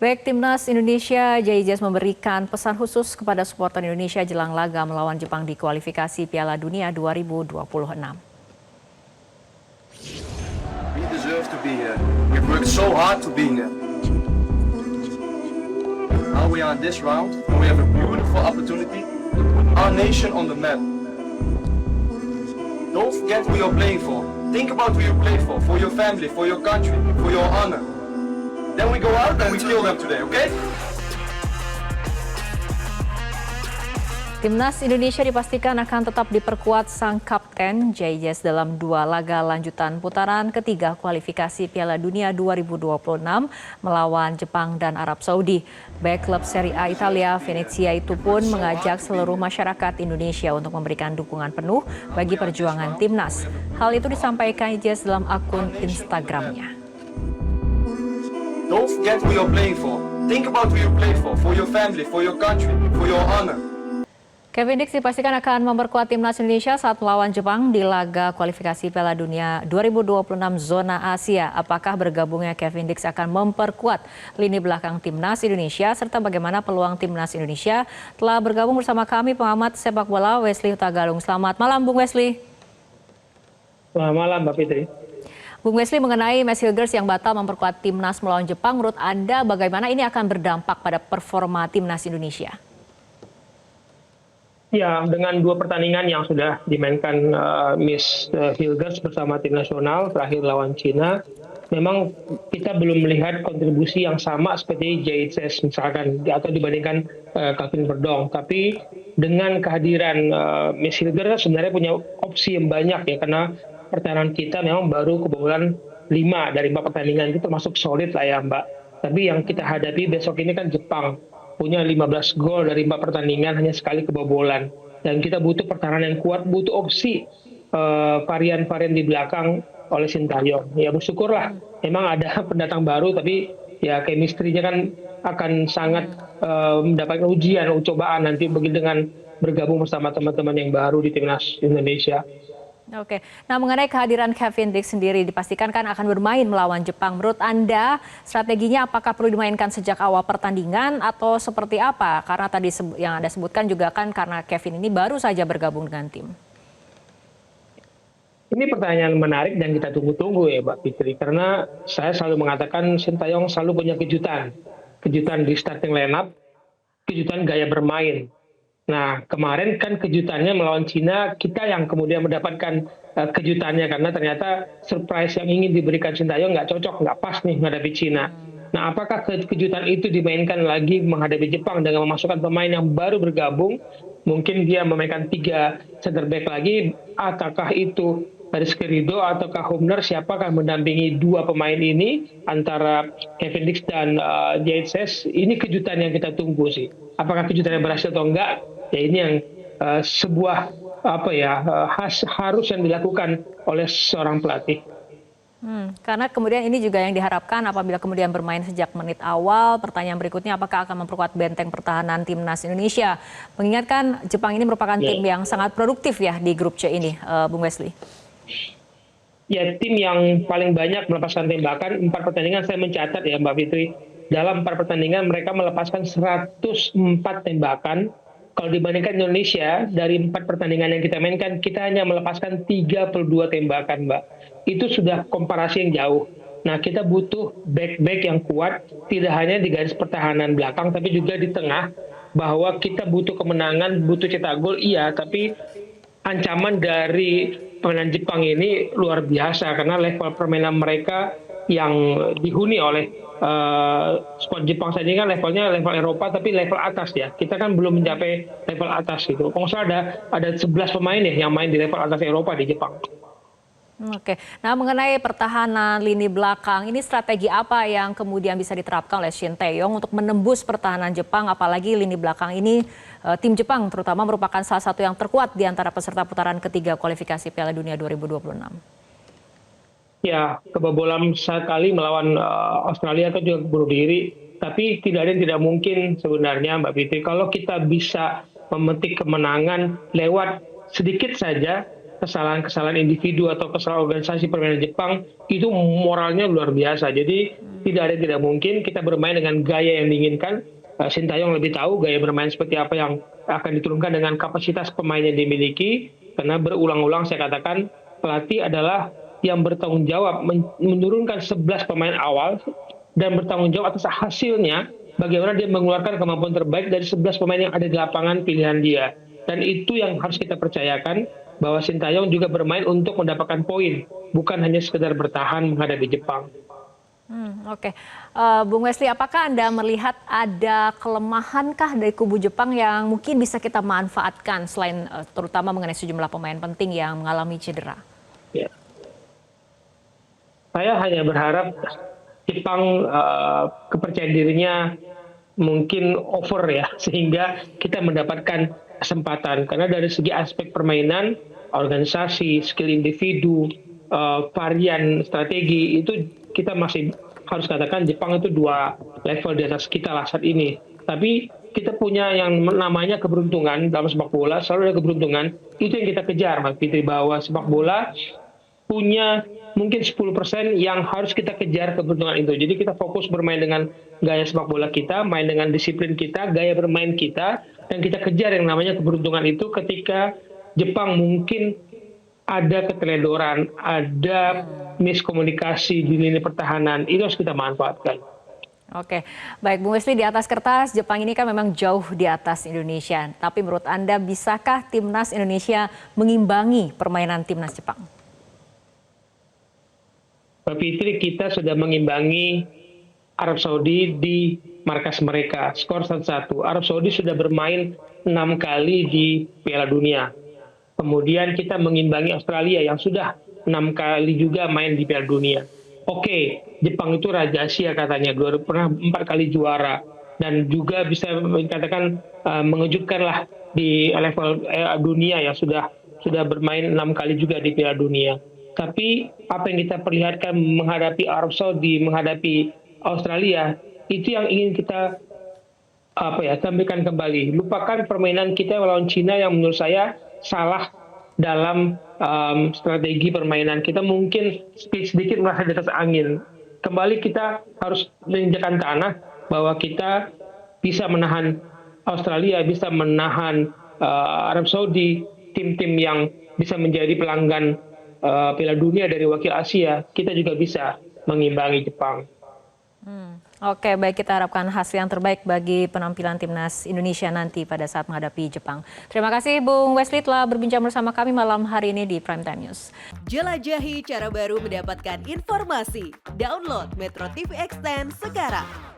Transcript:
Baik, Timnas Indonesia JIJS memberikan pesan khusus kepada supporter Indonesia jelang laga melawan Jepang di kualifikasi Piala Dunia 2026. We deserve to be here. We've worked so hard to be here. Now we are in this round, and we have a beautiful opportunity to put our nation on the map. Don't forget who you're playing for. Think about who you play for your family, for your country, for your honor. Then we go out and we kill them today, okay? Timnas Indonesia dipastikan akan tetap diperkuat sang kapten JIJS dalam 2 laga lanjutan putaran ketiga kualifikasi Piala Dunia 2026 melawan Jepang dan Arab Saudi. Baik klub Serie A Italia, Venezia itu pun mengajak seluruh masyarakat Indonesia untuk memberikan dukungan penuh bagi perjuangan timnas. Hal itu disampaikan JIJS dalam akun Instagramnya. Don't forget who you're playing for. Think about who you play for your family, for your country, for your honor. Kevin Dix dipastikan akan memperkuat timnas Indonesia saat melawan Jepang di laga kualifikasi Piala Dunia 2026 zona Asia. Apakah bergabungnya Kevin Dix akan memperkuat lini belakang timnas Indonesia serta bagaimana peluang timnas Indonesia? Telah bergabung bersama kami pengamat sepak bola Wesley Hutagalung. Selamat malam Bung Wesley. Selamat malam Mbak Fitri. Bung Wesley, mengenai Match Hilgers yang batal memperkuat timnas melawan Jepang, menurut Anda bagaimana ini akan berdampak pada performa timnas Indonesia? Ya, dengan 2 pertandingan yang sudah dimainkan Miss Hilgers bersama tim nasional terakhir lawan Cina, memang kita belum melihat kontribusi yang sama seperti JIJS misalkan atau dibandingkan Calvin Verdong. Tapi dengan kehadiran Miss Hilgers sebenarnya punya opsi yang banyak ya, karena pertahanan kita memang baru kebobolan 5 dari 4 pertandingan, itu termasuk solid lah ya Mbak. Tapi yang kita hadapi besok ini kan Jepang, punya 15 gol dari 4 pertandingan, hanya sekali kebobolan. Dan kita butuh pertahanan yang kuat, butuh opsi varian-varian di belakang oleh Sintayong. Ya bersyukurlah, memang ada pendatang baru, tapi ya chemistry-nya kan akan sangat mendapatkan ujian, cobaan nanti dengan bergabung bersama teman-teman yang baru di Timnas Indonesia. Oke, nah mengenai kehadiran Kevin Dix sendiri dipastikan kan akan bermain melawan Jepang. Menurut Anda strateginya apakah perlu dimainkan sejak awal pertandingan atau seperti apa? Karena tadi yang Anda sebutkan juga kan karena Kevin ini baru saja bergabung dengan tim. Ini pertanyaan menarik dan kita tunggu-tunggu ya Mbak Fitri. Karena saya selalu mengatakan Sintayong selalu punya kejutan. Kejutan di starting lineup, kejutan gaya bermain. Nah, kemarin kan kejutannya melawan Cina, kita yang kemudian mendapatkan kejutannya karena ternyata surprise yang ingin diberikan Sintayong nggak cocok, nggak pas nih menghadapi Cina. Nah, apakah kejutan itu dimainkan lagi menghadapi Jepang dengan memasukkan pemain yang baru bergabung? Mungkin dia memainkan 3 center back lagi, ataukah itu Rizky Ridho ataukah Humner, siapakah mendampingi 2 pemain ini antara Kevin Dix dan JIJS? Ini kejutan yang kita tunggu sih. Apakah kejutannya berhasil atau enggak? Ya ini yang sebuah harus yang dilakukan oleh seorang pelatih. Karena kemudian ini juga yang diharapkan apabila kemudian bermain sejak menit awal. Pertanyaan berikutnya, apakah akan memperkuat benteng pertahanan timnas Indonesia? Mengingatkan Jepang ini merupakan tim yang sangat produktif ya di grup C ini, Bung Wesley. Ya, tim yang paling banyak melepaskan tembakan. 4 pertandingan saya mencatat ya Mbak Fitri. Dalam 4 pertandingan mereka melepaskan 104 tembakan. Kalau dibandingkan Indonesia, dari 4 pertandingan yang kita mainkan, kita hanya melepaskan 32 tembakan, Mbak. Itu sudah komparasi yang jauh. Nah, kita butuh back-back yang kuat, tidak hanya di garis pertahanan belakang, tapi juga di tengah, bahwa kita butuh kemenangan, butuh cetak gol, iya, tapi ancaman dari permainan Jepang ini luar biasa, karena level permainan mereka yang dihuni oleh squad Jepang saja kan levelnya level Eropa tapi level atas ya. Kita kan belum mencapai level atas gitu. Kalau nggak ada 11 pemain ya yang main di level atas Eropa di Jepang. Oke, nah mengenai pertahanan lini belakang, ini strategi apa yang kemudian bisa diterapkan oleh Shin Tae-yong untuk menembus pertahanan Jepang, apalagi lini belakang ini tim Jepang terutama merupakan salah satu yang terkuat di antara peserta putaran ketiga kualifikasi Piala Dunia 2026. Ya, kebobolan sekali melawan Australia itu juga bunuh diri. Tapi tidak ada yang tidak mungkin sebenarnya Mbak Fitri. Kalau kita bisa memetik kemenangan lewat sedikit saja kesalahan-kesalahan individu atau kesalahan organisasi permainan Jepang itu moralnya luar biasa. Jadi tidak ada yang tidak mungkin kita bermain dengan gaya yang diinginkan. Sintayong lebih tahu gaya bermain seperti apa yang akan diturunkan dengan kapasitas pemain yang dimiliki. Karena berulang-ulang saya katakan pelatih adalah yang bertanggung jawab menurunkan 11 pemain awal dan bertanggung jawab atas hasilnya bagaimana dia mengeluarkan kemampuan terbaik dari 11 pemain yang ada di lapangan pilihan dia. Dan itu yang harus kita percayakan bahwa Sintayong juga bermain untuk mendapatkan poin, bukan hanya sekedar bertahan menghadapi Jepang. Oke. Bung Wesley, apakah Anda melihat ada kelemahankah dari kubu Jepang yang mungkin bisa kita manfaatkan selain terutama mengenai sejumlah pemain penting yang mengalami cedera? Ya. Saya hanya berharap Jepang kepercayaan dirinya mungkin over ya, sehingga kita mendapatkan kesempatan. Karena dari segi aspek permainan, organisasi, skill individu, varian strategi, itu kita masih harus katakan Jepang itu 2 level di atas kita lah saat ini. Tapi kita punya yang namanya keberuntungan dalam sepak bola, selalu ada keberuntungan. Itu yang kita kejar, Mas Fitri, bahwa sepak bola punya mungkin 10% yang harus kita kejar keberuntungan itu. Jadi kita fokus bermain dengan gaya sepak bola kita, main dengan disiplin kita, gaya bermain kita, dan kita kejar yang namanya keberuntungan itu ketika Jepang mungkin ada keteledoran, ada miskomunikasi di lini pertahanan, itu harus kita manfaatkan. Oke, baik Bung Wesley, di atas kertas Jepang ini kan memang jauh di atas Indonesia. Tapi menurut Anda bisakah timnas Indonesia mengimbangi permainan timnas Jepang? Mbak Fitri, kita sudah mengimbangi Arab Saudi di markas mereka, skor 1-1. Arab Saudi sudah bermain 6 kali di Piala Dunia. Kemudian kita mengimbangi Australia yang sudah 6 kali juga main di Piala Dunia. Oke, Jepang itu raja Asia katanya, pernah 4 kali juara. Dan juga bisa dikatakan mengejutkan lah di level dunia yang sudah bermain 6 kali juga di Piala Dunia. Tapi apa yang kita perlihatkan menghadapi Arab Saudi, menghadapi Australia, itu yang ingin kita sampaikan kembali. Lupakan permainan kita melawan Cina yang menurut saya salah dalam strategi permainan. Kita mungkin sedikit merasa di atas angin. Kembali kita harus menginjakan tanah bahwa kita bisa menahan Australia, bisa menahan Arab Saudi, tim-tim yang bisa menjadi pelanggan Piala Dunia dari wakil Asia. Kita juga bisa mengimbangi Jepang. Oke, baik, kita harapkan hasil yang terbaik bagi penampilan timnas Indonesia nanti pada saat menghadapi Jepang. Terima kasih Bung Wesley telah berbincang bersama kami malam hari ini di Prime Time News. Jelajahi cara baru mendapatkan informasi. Download Metro TV Extend sekarang.